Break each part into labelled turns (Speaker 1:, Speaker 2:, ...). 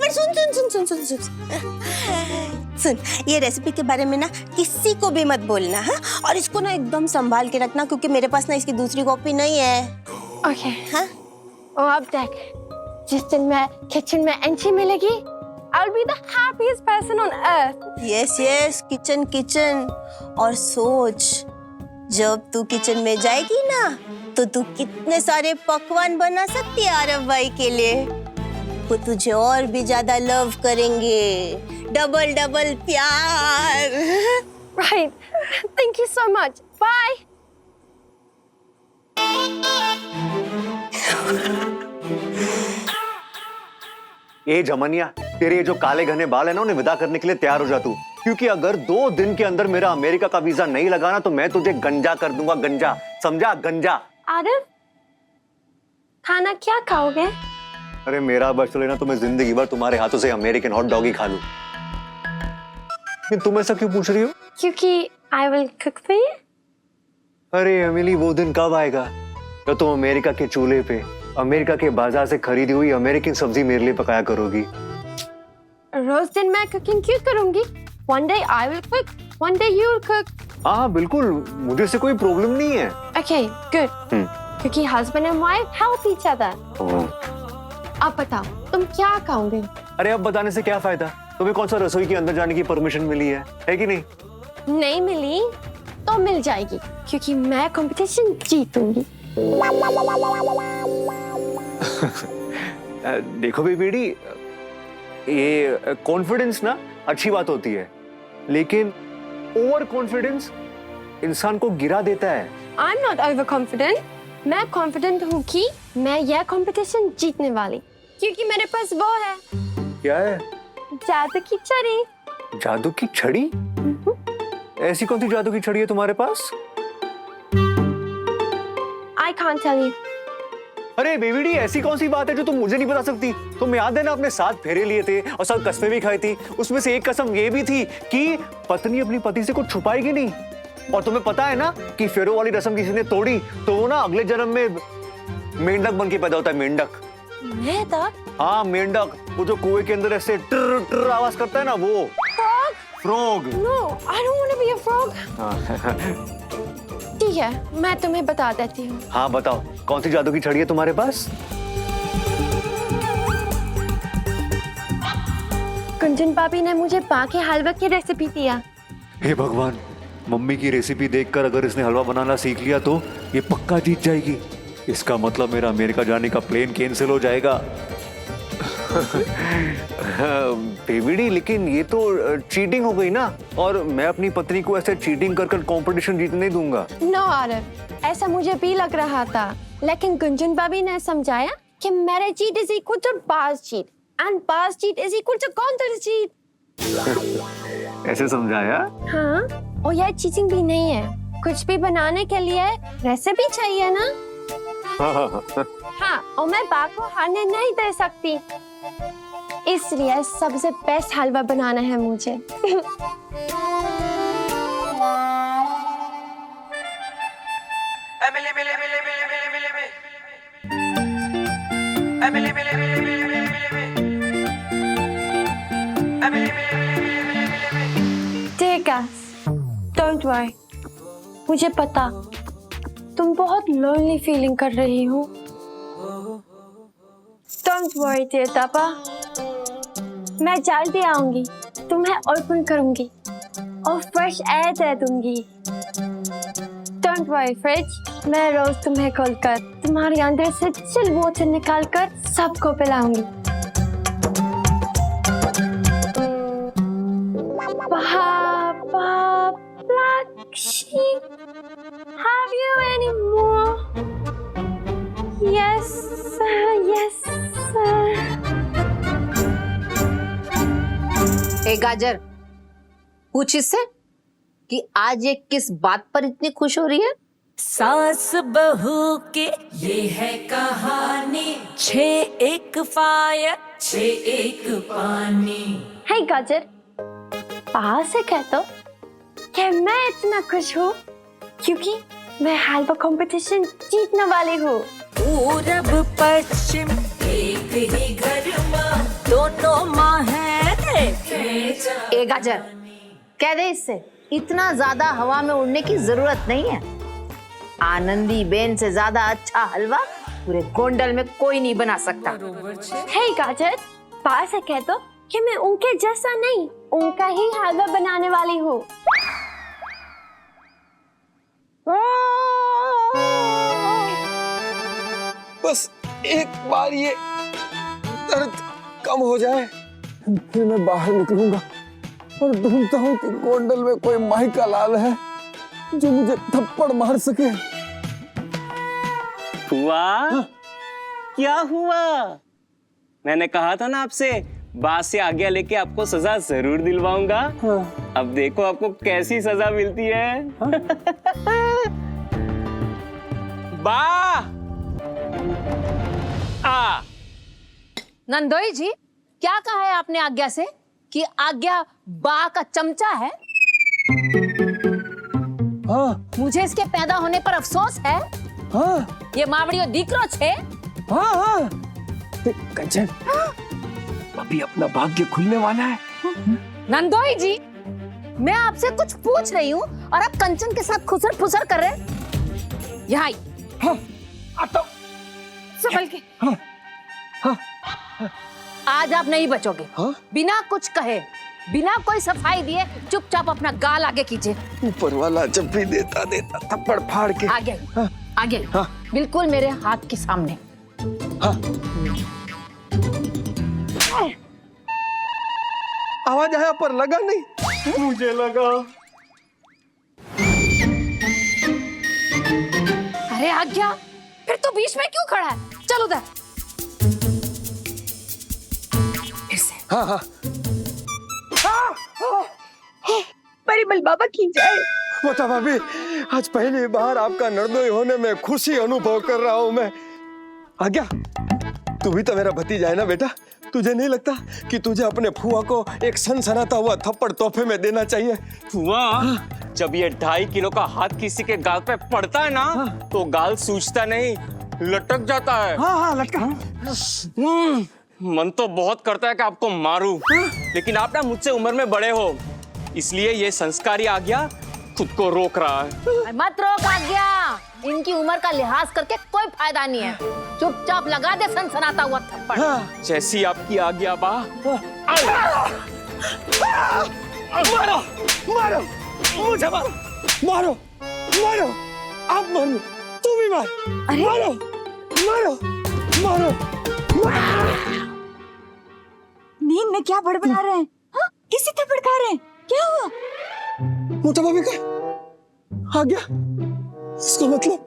Speaker 1: पर सुन सुन सुन सुन सुन सुन सुन, ये रेसिपी के बारे में ना किसी को भी मत बोलना, हाँ? और इसको ना एकदम संभाल के रखना, क्योंकि मेरे पास ना इसकी दूसरी कॉपी नहीं है।
Speaker 2: ओके।
Speaker 1: हाँ?
Speaker 2: और अब देख, जिस दिन मैं किचन में एंट्री मिलेगी, I'll be the happiest person on earth.
Speaker 1: Yes yes, kitchen kitchen. और सोच, जब तू किचन में जाएगी ना तो तू कितने सारे पकवान बना सकती है आरव भाई के लिए। वो तुझे और भी ज्यादा लव करेंगे, डबल डबल प्यार।
Speaker 2: Right. Thank you so much. Bye.
Speaker 3: ए जमनिया, तेरे ये जो काले घने बाल है ना, उन्हें विदा करने के लिए तैयार हो जा तू, क्योंकि अगर 2 दिन के अंदर मेरा अमेरिका का वीजा नहीं लगाना तो मैं तुझे गंजा कर दूंगा, गंजा, समझा? गंजा।
Speaker 2: आरव, खाना क्या खाओगे?
Speaker 3: अरे मेरा बस चले ना तो मैं जिंदगी भर तुम्हारे हाथों से अमेरिकन हॉट डॉग ही खा लूं। तुम ऐसा क्यों पूछ रही हो?
Speaker 2: क्योंकि I will cook for you.
Speaker 3: अरे अमिली, वो दिन कब आएगा जब तुम अमेरिका के चूल्हे पे अमेरिका के बाजार से खरीदी हुई अमेरिकन सब्जी मेरे लिए पकाया करोगी?
Speaker 2: रोज दिन मैं कुकिंग क्यों करूंगी? One day I will cook, one day you will cook.
Speaker 3: हाँ बिल्कुल, मुझे इससे कोई प्रॉब्लम नहीं है।
Speaker 2: Okay, good. क्योंकि husband and wife help each other. अब बताओ, तुम क्या खाओगे?
Speaker 3: अरे अब बताने से क्या फायदा? तुम्हें कौन सा रसोई के अंदर जाने की परमिशन मिली है कि नहीं?
Speaker 2: नहीं मिली तो मिल जाएगी, क्योंकि मैं कंपटीशन जीतूंगी।
Speaker 3: देखो बेबी, ये कॉन्फिडेंस ना अच्छी बात होती है, लेकिन ओवर कॉन्फिडेंस इंसान को गिरा देता है।
Speaker 2: I'm not overconfident. मैं कॉन्फिडेंट हूँ कि मैं यह कंपटीशन जीतने वाली, क्योंकि मेरे पास वो है।
Speaker 3: क्या है?
Speaker 2: जादू की छड़ी।
Speaker 3: जादू की छड़ी? ऐसी कौन सी जादू की छड़ी है तुम्हारे पास?
Speaker 2: I can't tell you.
Speaker 3: अरे बेबी, ऐसी कौन सी बात है जो तुम मुझे नहीं बता सकती? तुम याद है ना, अपने 7 फेरे लिए थे और 7 कस्में भी खाई थी। उसमें से एक कसम ये भी थी कि पत्नी अपनी पति से कुछ छुपाएगी नहीं। और तुम्हें पता है ना कि फेरों वाली रस्म किसी ने तोड़ी तो वो ना अगले जन्म में मेंढक बन के पैदा होता है। मेंढक?
Speaker 2: मेंढक?
Speaker 3: हाँ मेंढक, वो जो कुएं के अंदर ऐसे ट्र ट्र आवाज करता है ना, वो frog.
Speaker 2: No, I don't want to be a frog. ठीक है, मैं तुम्हें बता देती हूँ।
Speaker 3: हाँ बताओ, कौन सी जादू की छड़ी है तुम्हारे पास?
Speaker 2: कुंजन भाभी ने मुझे बाकी हलवा की रेसिपी दिया।
Speaker 3: हे भगवान, मम्मी की रेसिपी देखकर अगर इसने हलवा बनाना सीख लिया तो ये पक्का जीत जाएगी। इसका मतलब मेरा अमेरिका जाने का प्लेन कैंसिल हो जाएगा। बेबी, लेकिन ये तो चीटिंग हो गई ना, और मैं अपनी पत्नी को ऐसे चीटिंग कर कंपटीशन जीतने नहीं दूंगा।
Speaker 2: नो आरव, ऐसा मुझे भी लग रहा था, लेकिन गुंजन भाभी ने समझाया कि marriage cheat is equal to pass cheat and pass cheat is equal to counter cheat.
Speaker 3: ऐसे समझाया?
Speaker 2: हाँ, और यह चीटिंग भी नहीं है। कुछ भी बनाने के लिए रेसिपी चाहिए ना। हाँ, और मैं बा को हारने नहीं दे सकती, इसलिए सबसे बेस्ट हलवा बनाना है मुझे। Dear guys, don't worry. मुझे पता तुम बहुत लोनली फीलिंग कर रही हो। Don't worry dear पापा, मैं जल्दी आऊंगी, तुम्हें ओपन करूंगी और फ्रेश एयर दे दूंगी। Don't worry फ्रिज, मैं रोज तुम्हें खोलकर तुम्हारे अंदर से चिल वाटर निकाल कर सबको पिलाऊंगी। पापा, black sheep, have you any more? Yes sir, yes sir.
Speaker 1: ए गाजर, पूछ इससे कि आज ये किस बात पर इतनी खुश हो रही है?
Speaker 4: सास बहू के ये है कहानी, 6 एक फायर 6 एक पानी।
Speaker 2: हे गाजर, बाहर से कह दो कि मैं इतना खुश हूँ क्योंकि मैं हलवा कंपटीशन जीतने वाली हूँ।
Speaker 4: पूरब पश्चिम एक ही घर में, दोनों माँ है देखे।
Speaker 5: ए गाजर, कह दे इससे इतना ज्यादा हवा में उड़ने की जरूरत नहीं है। आनंदी बेन से ज्यादा अच्छा हलवा पूरे गोंडल में कोई नहीं बना सकता।
Speaker 2: हे गाजर, बाहर से कह दो कि मैं उनके जैसा नहीं, उनका ही हलवा बनाने वाली हूँ।
Speaker 6: बस एक बार ये दर्द कम हो जाए, फिर मैं बाहर निकलूंगा और ढूंढता हूँ कि गोंडल में कोई माई का लाल है जो मुझे थप्पड़ मार सके।
Speaker 7: हुआ? क्या हुआ? मैंने कहा था ना आपसे, बात से आज्ञा लेके आपको सजा जरूर दिलवाऊंगा। अब देखो आपको कैसी सजा मिलती है। बा आ
Speaker 5: नंदोई जी, क्या कहा है आपने आज्ञा से कि आज्ञा बा का चमचा है?
Speaker 6: हाँ
Speaker 5: मुझे इसके पैदा होने पर अफसोस है।
Speaker 6: हाँ
Speaker 5: ये मावड़ियो दीकरो छे।
Speaker 6: हाँ हाँ कंचन, अभी अपना भाग्य खुलने वाला है।
Speaker 5: नंदोई जी, मैं आपसे कुछ पूछ रही हूँ और आप कंचन के साथ खुसर फुसर कर रहे हैं। यहाँ आई।
Speaker 6: हाँ आता हूँ।
Speaker 5: संभल के।
Speaker 6: हाँ हाँ
Speaker 5: आज आप नहीं बचोगे।
Speaker 6: हाँ?
Speaker 5: बिना कुछ कहे, बिना कोई सफाई दिए चुपचाप अपना गाल आगे कीजिए।
Speaker 6: ऊपर वाला जब भी देता देता थप्पड़ फाड़ के।
Speaker 5: आगे
Speaker 6: हाँ?
Speaker 5: आगे
Speaker 6: हाँ?
Speaker 5: बिल्कुल मेरे हाथ के सामने।
Speaker 6: हाँ? आवाज आया पर लगा नहीं।
Speaker 3: मुझे लगा।
Speaker 5: अरे आज्ञा, फिर तो बीच में क्यों खड़ा है? चल उधर। फिर से।
Speaker 6: हाँ हाँ
Speaker 8: परिमल बाबा की जय।
Speaker 6: मोटा भाभी, आज पहली बार आपका नर्दोई होने में खुशी अनुभव कर रहा हूँ मैं। आ गया? तू भी तो मेरा भतीजा है ना बेटा? तुझे नहीं लगता कि तुझे अपने फुआ को एक सनसनाता हुआ थप्पड़ तोहफे में देना चाहिए?
Speaker 7: हुआ? जब ये 2.5 किलो का हाथ किसी के गाल पे पड़ता है ना, तो गाल सूजता नहीं, लटक जाता है।
Speaker 6: हाँ हाँ लटका।
Speaker 7: मन तो बहुत करता है कि आपको मारूं, लेकिन आप ना मुझसे उम्र में बड़े हो, इसलिए ये संस्कारी आज्ञा खुद को रोक रहा है।
Speaker 5: मत रोक आज्ञा, इनकी उम्र का लिहाज करके कोई फायदा नहीं है। चुपचाप लगा दे सनसनाता हुआ थप्पड़।
Speaker 7: जैसी आपकी आज्ञा बा।
Speaker 6: मारो मारो मुझे मारो मारो मारो, आप मारो, तू भी मार। मारो मारो मारो।
Speaker 8: नींद में क्या बड़बड़ा रहे हैं? हाँ? किसी थप्पड़ खा रहे हैं? क्या हुआ?
Speaker 6: मोटा भाभी का आ गया। इसका मतलब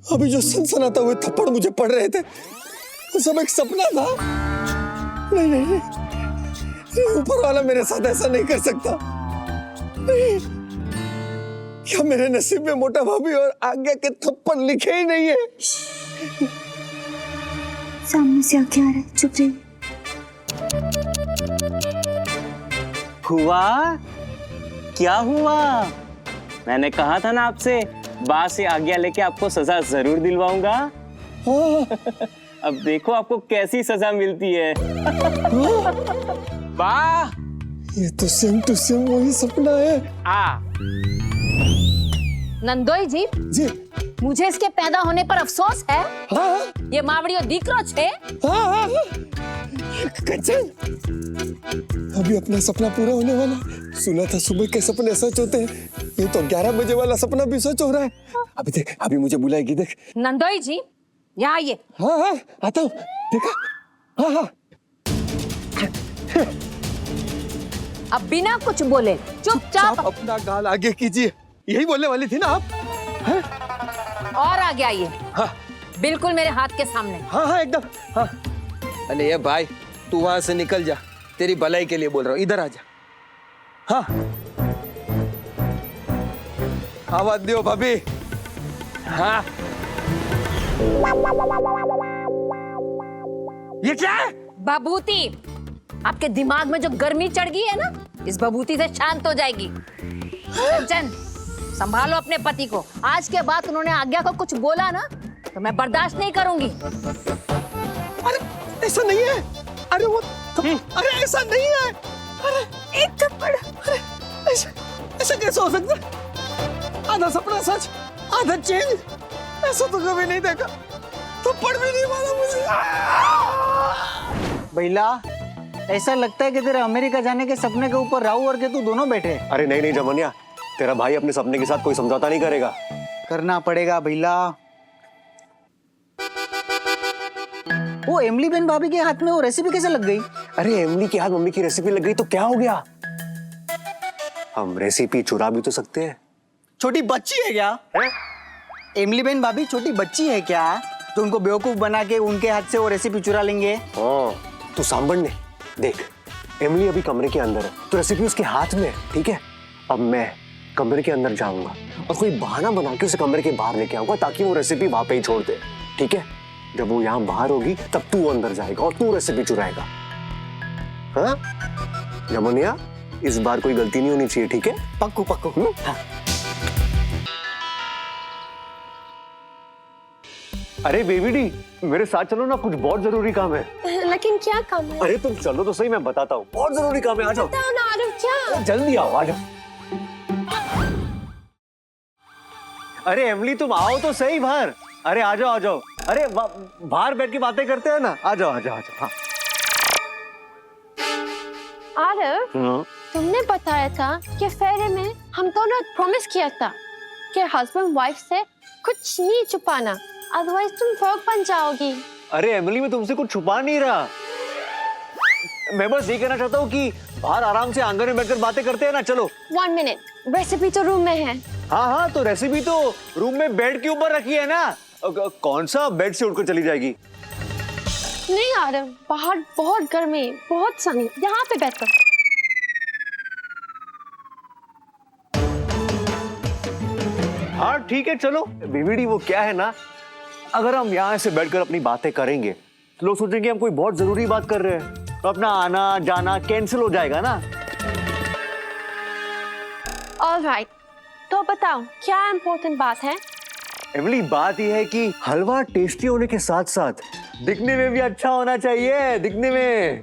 Speaker 6: अभी जो सनसनाते हुए थप्पड़ मुझे पड़ रहे थे वो सब एक सपना था। नहीं नहीं नहीं, ऊपर वाला मेरे साथ ऐसा नहीं कर सकता। नहीं, क्या मेरे नसीब में मोटा भाभी और आज्ञा के थप्पड़ लिखे ही नहीं है?
Speaker 8: सामने से आज्ञा आ रहा है, चुप रहिए।
Speaker 7: हुआ? क्या हुआ? मैंने कहा था ना आपसे, बा से आज्ञा लेके आपको सजा जरूर दिलवाऊंगा। अब देखो आपको कैसी सजा मिलती है। बा,
Speaker 6: ये तो सेम टू सेम वही सपना है।
Speaker 7: आ
Speaker 5: नंदोई जी,
Speaker 6: जी
Speaker 5: मुझे इसके पैदा होने पर अफसोस है।
Speaker 6: हाँ
Speaker 5: ये मावड़ियो दीकरो छे।
Speaker 6: हाँ हाँ कंचन, अभी अपना सपना पूरा होने वाला। सुना था सुबह के सपने सच होते हैं, ये तो 11 बजे वाला सपना भी सच हो रहा है। अभी देख, अभी मुझे बुलाएगी, देख।
Speaker 5: नंदोई जी, यहाँ आइए।
Speaker 6: हाँ हाँ आता हूँ, देखा? हाँ हाँ
Speaker 5: अब बिना कुछ बोले चुपचाप
Speaker 6: अपना गाल आगे कीजिए। यही बोलने वाली थी ना आप? हाँ
Speaker 5: और आगे आइए।
Speaker 6: हाँ
Speaker 5: बिल्कुल मेरे हाथ के सामने।
Speaker 6: हाँ हाँ एकदम। हाँ अरे ये भाई, तू वहां से निकल जा, तेरी भलाई के लिए बोल रहा हूँ, इधर आ जा। हाँ आवाज दियो भाभी। हाँ ये क्या है?
Speaker 5: बबूती। आपके दिमाग में जो गर्मी चढ़ गई है ना, इस बबूती से शांत हो जाएगी। कंचन, संभालो अपने पति को। आज के बाद उन्होंने आज्ञा को कुछ बोला ना, तो मैं बर्दाश्त नहीं करूंगी।
Speaker 6: अरे ऐसा नहीं है। अरे वो अरे ऐसा नहीं है, अरे एक थप्पड़, अरे ऐसा ऐसा कैसे हो सकता है? आधा सपना सच, आधा चेंज, ऐसा तो कभी नहीं देखा। थप्पड़ भी नहीं मारा मुझे।
Speaker 9: भैला, ऐसा लगता है कि तेरे अमेरिका जाने के सपने के ऊपर राहु और केतु दोनों बैठे।
Speaker 3: अरे नहीं नहीं जमनिया, तेरा भाई अपने सपने के साथ कोई समझौता नहीं करेगा।
Speaker 9: करना पड़ेगा भैला। वो एमली बेन भाभी के हाथ में वो रेसिपी कैसे लग गई?
Speaker 3: अरे एमली के हाथ मम्मी की रेसिपी लग गई तो क्या हो गया? हम रेसिपी चुरा भी तो सकते हैं।
Speaker 9: छोटी बच्ची है क्या? एमली बेन भाभी छोटी बच्ची है क्या तो उनको बेवकूफ बना के उनके हाथ से वो रेसिपी चुरा लेंगे?
Speaker 3: हाँ, तू सांभर ने देख, एमली अभी कमरे के अंदर है तो रेसिपी उसके हाथ में है, ठीक है? अब मैं कमरे के अंदर जाऊंगा और कोई बहाना बना के उसे कमरे के बाहर लेके आऊंगा ताकि वो रेसिपी वहां पे ही छोड़ दे, ठीक है? जब वो यहाँ बाहर होगी तब तू अंदर जाएगा और तू रेसिपी चुराएगा। हाँ जमुनिया, इस बार कोई गलती नहीं होनी चाहिए, ठीक है?
Speaker 9: पक्कू पक्कू।
Speaker 3: हाँ। अरे बेबीडी, मेरे साथ चलो ना, कुछ बहुत जरूरी काम है।
Speaker 2: लेकिन क्या काम है?
Speaker 3: अरे तुम चलो तो सही, मैं बताता हूँ, बहुत जरूरी काम है, आ जाओ।
Speaker 2: बताओ ना आरव, क्या?
Speaker 3: जल्दी आओ, आ जाओ। अरे एमली तुम आओ तो सही बाहर। अरे आ जाओ आ जाओ। अरे बाहर बैठ के बातें करते हैं ना, आ जाओ आ जाओ आ जाओ। हाँ।
Speaker 2: आरव, तुमने बताया था कि फेरे में हम दोनों प्रॉमिस किया था कि हस्बैंड वाइफ से कुछ नहीं छुपाना, अदरवाइज तुम फ्रॉग बन जाओगी।
Speaker 3: अरे एमिली, मैं तुमसे कुछ छुपा नहीं रहा। मैं बस ये कहना चाहता हूँ कि बाहर आराम से आंगन में बैठकर बातें करते हैं ना, चलो।
Speaker 2: 1 मिनट, रेसिपी तो रूम में है।
Speaker 3: हाँ हाँ, तो रेसिपी तो रूम में बेड के ऊपर रखी है ना। कौन सा बेड से उठकर चली जाएगी?
Speaker 2: नहीं आरव, बाहर बहुत गर्मी, बहुत सनी, यहाँ पे बैठो।
Speaker 3: हाँ ठीक है, चलो। बीबीडी, वो क्या है ना, अगर हम यहाँ से बैठकर अपनी बातें करेंगे तो लोग सोचेंगे हम कोई बहुत जरूरी बात कर रहे हैं, तो अपना आना जाना कैंसिल हो जाएगा ना।
Speaker 2: ऑलराइट, तो बताओ क्या इम्पोर्टेंट बात है?
Speaker 3: एमिली, बात यह है कि हलवा टेस्टी होने के साथ साथ दिखने में भी अच्छा होना चाहिए, दिखने में।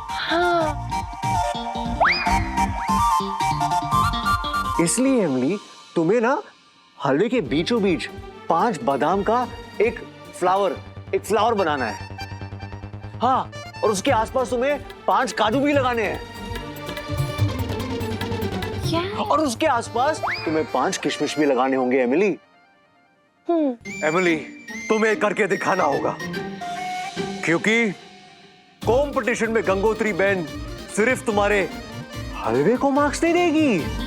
Speaker 2: हाँ।
Speaker 3: इसलिए एमिली, तुम्हें ना हलवे के बीचों बीच 5 बादाम का एक फ्लावर बनाना है। हाँ, और उसके आसपास तुम्हें 5 काजू भी लगाने हैं।
Speaker 2: क्या?
Speaker 3: और उसके आसपास तुम्हें 5 किशमिश भी लगाने होंगे एमिली। एमिली, तुम्हें करके दिखाना होगा, क्योंकि कंपटीशन में गंगोत्री बहन सिर्फ तुम्हारे हलवे को मार्क्स नहीं देगी,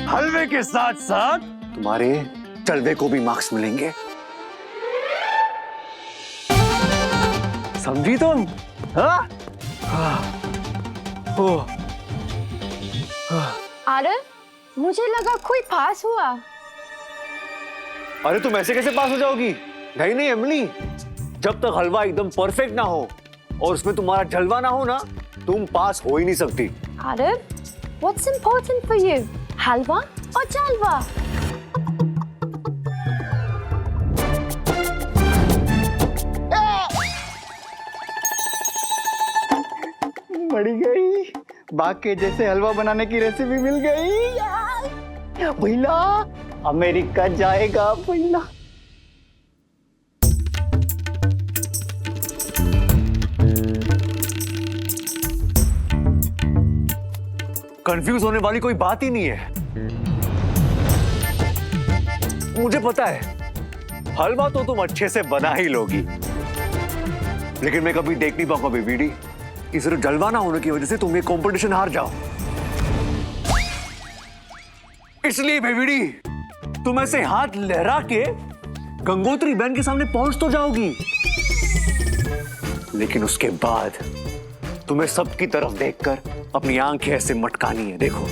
Speaker 3: हलवे के साथ साथ तुम्हारे जलवे को भी मार्क्स मिलेंगे। समझी तुम? हाँ?
Speaker 2: आरव, मुझे लगा कोई पास हुआ।
Speaker 3: अरे तुम ऐसे कैसे पास हो जाओगी? नहीं नहीं एमिली, जब तक हलवा एकदम परफेक्ट ना हो और उसमें तुम्हारा जलवा ना हो ना, तुम पास हो ही नहीं सकती।
Speaker 2: Aarav, what's important for you? हलवा और जलवा?
Speaker 9: बढ़ गई, बाग के जैसे हलवा बनाने की रेसिपी मिल गई। भैला, अमेरिका जाएगा भैला।
Speaker 3: कंफ्यूज होने वाली कोई बात ही नहीं है। मुझे पता है हलवा तो तुम अच्छे से बना ही लोगी, लेकिन मैं कभी देख नहीं पाऊंगा बेबीडी कि सिर्फ जलवा ना होने की वजह से तुम ये कंपटीशन हार जाओ। इसलिए बेबीडी, तुम ऐसे हाथ लहरा के गंगोत्री बहन के सामने पहुंच तो जाओगी, लेकिन उसके बाद तुम्हें सबकी तरफ देखकर अपनी आंखें ऐसे मटकानी है। देखो,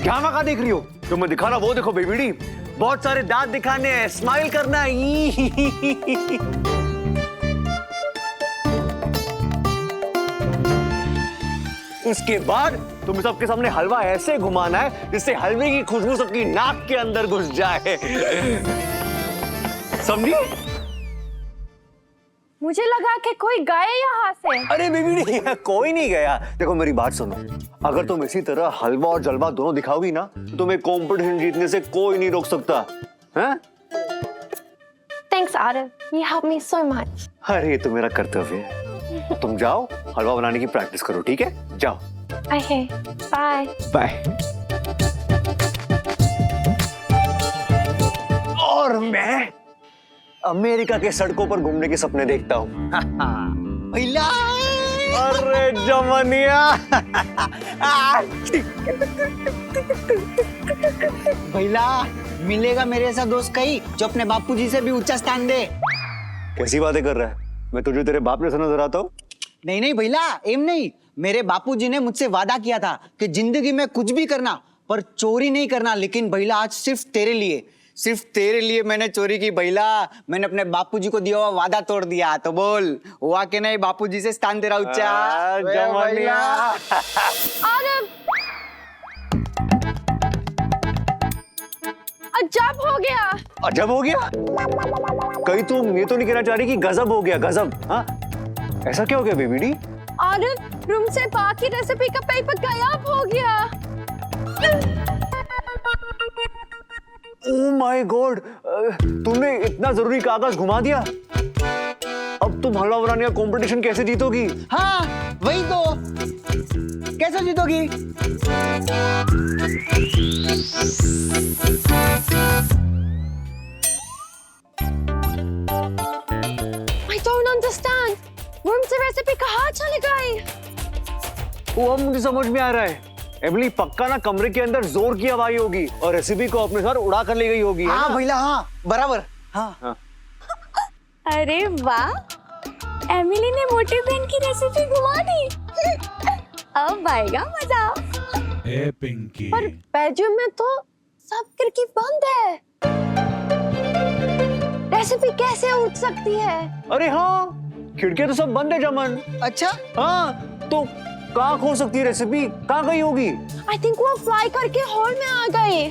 Speaker 3: क्या मौका देख रही हो? जो मैं दिखा रहा वो देखो बेबीडी, बहुत सारे दांत दिखाने हैं, स्माइल करना है। उसके बाद तुम्हें सबके सामने हलवा ऐसे घुमाना है जिससे हलवे की खुशबू सबकी नाक के अंदर घुस जाए। समझी?
Speaker 2: मुझे लगा कि कोई गए यहाँ से।
Speaker 3: अरे बेबी कोई नहीं गया। देखो मेरी बात सुनो, अगर तुम इसी तरह हलवा और जलवा दोनों दिखाओगी ना तो तुम्हें कंपटीशन जीतने से कोई नहीं रोक सकता है?
Speaker 2: Thanks, Arav. You helped me so much.
Speaker 3: अरे ये तो मेरा कर्तव्य है। तुम जाओ हलवा बनाने की प्रैक्टिस करो, ठीक है? जाओ।
Speaker 2: Okay. Bye.
Speaker 3: बाय। और मैं अमेरिका के सड़कों पर घूमने के सपने देखता हूँ।
Speaker 9: भैया
Speaker 3: अरे जमनिया।
Speaker 9: भैया मिलेगा मेरे ऐसा दोस्त कहीं जो अपने बापूजी से भी ऊंचा स्थान दे।
Speaker 3: कैसी बातें कर रहा है? मैं तुझे तेरे बाप जैसा नजर आता हूँ?
Speaker 9: नहीं नहीं भैया, एम नहीं। मेरे बापूजी ने मुझसे वादा किया था कि जिंदगी में कुछ भी करना पर चोरी नहीं करना। लेकिन भैया आज सिर्फ तेरे लिए मैंने चोरी की। भैया मैंने अपने बापूजी को दिया हुआ वादा तोड़ दिया। तो बोल हुआ कि नहीं? बापूजी से स्थान तेरा ऊंचा।
Speaker 3: जमनिया।
Speaker 2: Arav. अजब हो गया।
Speaker 3: अजब हो गया? कहीं तुम ये तो नहीं कहना चाह रही कि गजब हो गया? गजब? हाँ, ऐसा क्या हो गया बेबी डी?
Speaker 2: Arav, रूम से बाकी रेसिपी का पेपर गायब हो गया।
Speaker 3: ओह माय गॉड, तुमने इतना जरूरी कागज घुमा दिया। अब तुम हलवा बनाने का कंपटीशन कैसे जीतोगी?
Speaker 9: हाँ वही तो, कैसे जीतोगी?
Speaker 2: I don't understand. रूम से रेसिपी कहाँ चली गई?
Speaker 3: वो अब मुझे समझ में आ रहा है। एमिली पक्का ना कमरे के अंदर जोर की आवाज होगी और रेसिपी को अपने साथ उड़ा कर ले गई होगी।
Speaker 9: हाँ भैया, हाँ बराबर। हाँ
Speaker 2: अरे वाह, एमिली ने मोटी बहन की रेसिपी घुमा दी। अब आएगा मजा।
Speaker 10: पिंकी।
Speaker 2: पर बेडरूम में तो सब खिड़की बंद है, रेसिपी कैसे उठ सकती है?
Speaker 3: अरे हाँ, खिड़कियां तो सब बंद है जमन।
Speaker 9: अच्छा
Speaker 3: हाँ, तो कहाँ खो सकती है रेसिपी? कहाँ गई होगी?
Speaker 2: आई थिंक वो फ्लाई करके हॉल में आ गई।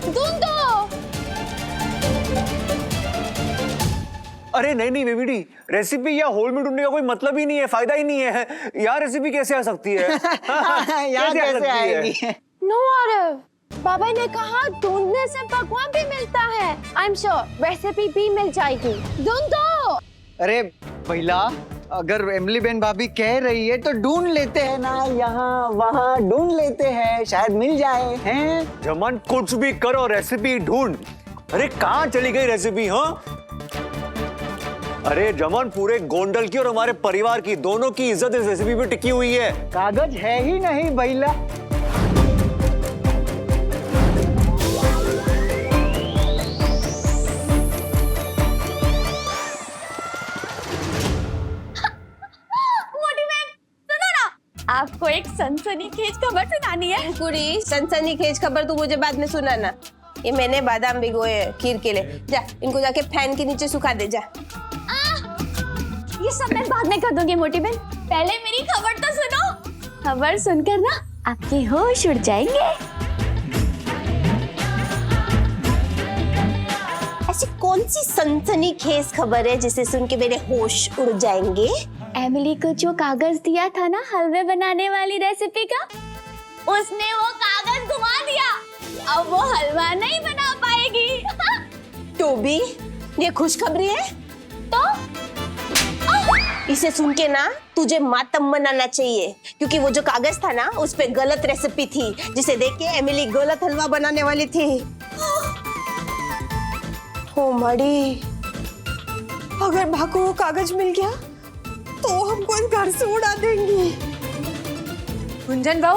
Speaker 2: ढूंढो।
Speaker 3: अरे नहीं बेबी डी, रेसिपी या होल में ढूंढने का कोई मतलब ही नहीं है, फायदा ही नहीं है। यार रेसिपी कैसे आ सकती है?
Speaker 9: यहाँ कैसे आएगी?
Speaker 2: नो आरव, बाबा ने कहा ढूंढने से पकवान भी मिलता है। आई एम श्योर रेसिपी भी मिल जाएगी। ढूंढो।
Speaker 9: अरे भैया, अगर एमिली बहन भाभी कह रही है तो ढूंढ लेते हैं ना, यहाँ वहाँ ढूंढ लेते हैं, शायद मिल जाए। हैं?
Speaker 3: जमन कुछ भी करो, रेसिपी ढूंढ। अरे कहाँ चली गई रेसिपी? हाँ, अरे जमन पूरे गोंडल की और हमारे परिवार की दोनों की इज्जत इस रेसिपी पे टिकी हुई है।
Speaker 9: कागज है ही नहीं भैया।
Speaker 2: आपको एक सनसनीखेज खबर सुनानी है।
Speaker 1: पूरी सनसनीखेज खबर तू मुझे बाद में सुनाना। ये मैंने बादाम भिगोए हैं खीर के लिए। जा इनको जाके फैन के नीचे सुखा दे जा।
Speaker 2: ये सब मैं बाद में कर दूंगी मोटी बहन, पहले मेरी खबर तो सुनो। खबर सुनकर ना आपके होश उड़ जाएंगे।
Speaker 1: ऐसी कौन सी सनसनीखेज खबर है जिसे सुन के मेरे होश उड़ जाएंगे?
Speaker 2: एमिली को जो कागज दिया था ना हलवे बनाने वाली रेसिपी का, उसने वो कागज घुमा दिया। अब वो हलवा नहीं बना पाएगी।
Speaker 1: तो भी ये खुशखबरी है।
Speaker 2: तो
Speaker 1: इसे सुन के ना तुझे मातम मनाना चाहिए, क्योंकि वो जो कागज था ना उस पे गलत रेसिपी थी, जिसे देख के एमिली गलत हलवा बनाने वाली थी। ओ मड़ी, अगर भाग को वो कागज मिल गया तो हमको इस घर से उड़ा देंगी।
Speaker 5: गुंजन बहू,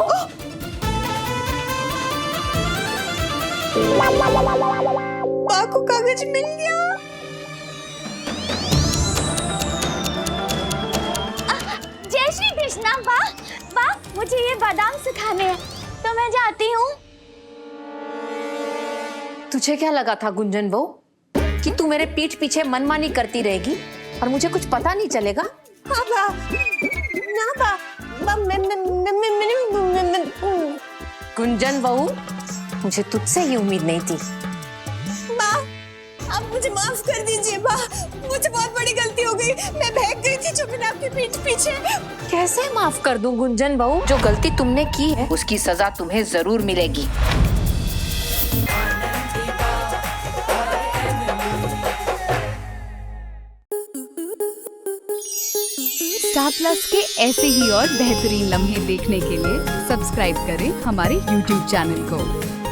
Speaker 1: भाग को कागज मिल गया।
Speaker 2: जय श्री कृष्णा। वाह, मुझे ये बादाम सिखाने हैं, तो मैं जाती हूँ।
Speaker 5: तुझे क्या लगा था गुंजन बहू कि तू मेरे पीठ पीछे मनमानी करती रहेगी और मुझे कुछ पता नहीं चलेगा?
Speaker 1: हाँ बा, ना बा, बा मैं
Speaker 5: गुंजन बहू, मुझे तुझसे ही उम्मीद नहीं थी।
Speaker 1: बा, आप मुझे माफ कर दीजिए बा, मुझे बहुत बड़ी गलती हो गई। मैं भाग गई थी चुपचाप आपके पीठ पीछे।
Speaker 5: कैसे माफ कर दूं गुंजन बहू? जो गलती तुमने की है उसकी सजा तुम्हें जरूर मिलेगी।
Speaker 11: स्टार प्लस के ऐसे ही और बेहतरीन लम्हे देखने के लिए सब्सक्राइब करें हमारे YouTube चैनल को।